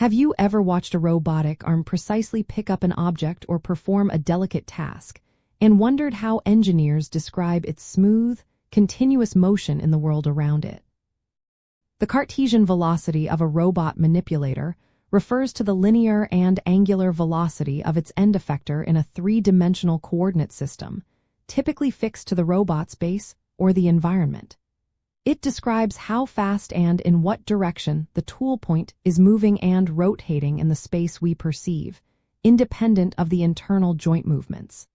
Have you ever watched a robotic arm precisely pick up an object or perform a delicate task, and wondered how engineers describe its smooth, continuous motion in the world around it? The Cartesian velocity of a robot manipulator refers to the linear and angular velocity of its end-effector in a three-dimensional coordinate system, typically fixed to the robot's base or the environment. It describes how fast and in what direction the tool point is moving and rotating in the space we perceive, independent of the internal joint movements.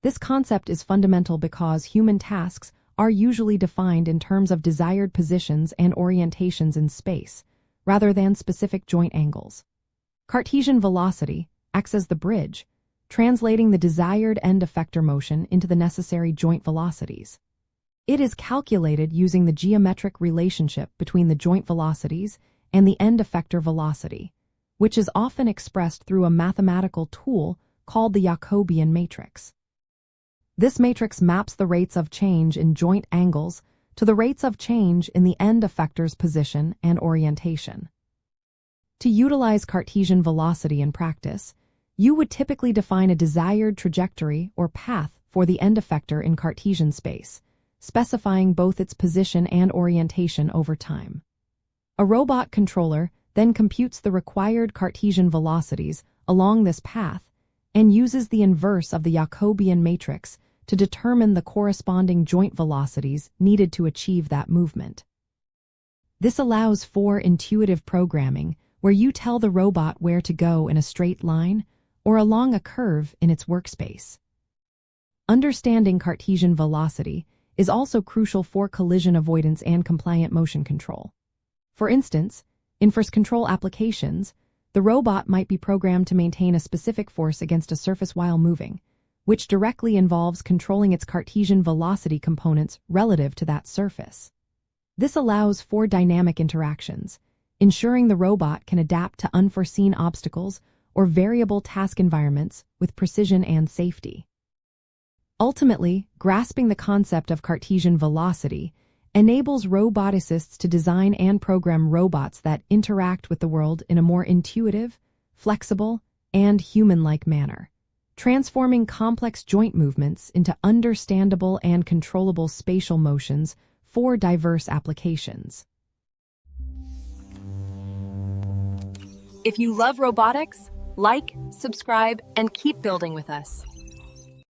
This concept is fundamental because human tasks are usually defined in terms of desired positions and orientations in space, rather than specific joint angles. Cartesian velocity acts as the bridge, translating the desired end-effector motion into the necessary joint velocities. It is calculated using the geometric relationship between the joint velocities and the end-effector velocity, which is often expressed through a mathematical tool called the Jacobian matrix. This matrix maps the rates of change in joint angles to the rates of change in the end-effector's position and orientation. To utilize Cartesian velocity in practice, you would typically define a desired trajectory or path for the end-effector in Cartesian space, specifying both its position and orientation over time. A robot controller then computes the required Cartesian velocities along this path and uses the inverse of the Jacobian matrix to determine the corresponding joint velocities needed to achieve that movement. This allows for intuitive programming where you tell the robot where to go in a straight line or along a curve in its workspace. Understanding Cartesian velocity is also crucial for collision avoidance and compliant motion control. For instance, in force control applications, the robot might be programmed to maintain a specific force against a surface while moving, which directly involves controlling its Cartesian velocity components relative to that surface. This allows for dynamic interactions, ensuring the robot can adapt to unforeseen obstacles or variable task environments with precision and safety. Ultimately, grasping the concept of Cartesian velocity enables roboticists to design and program robots that interact with the world in a more intuitive, flexible, and human-like manner, transforming complex joint movements into understandable and controllable spatial motions for diverse applications. If you love robotics, like, subscribe, and keep building with us.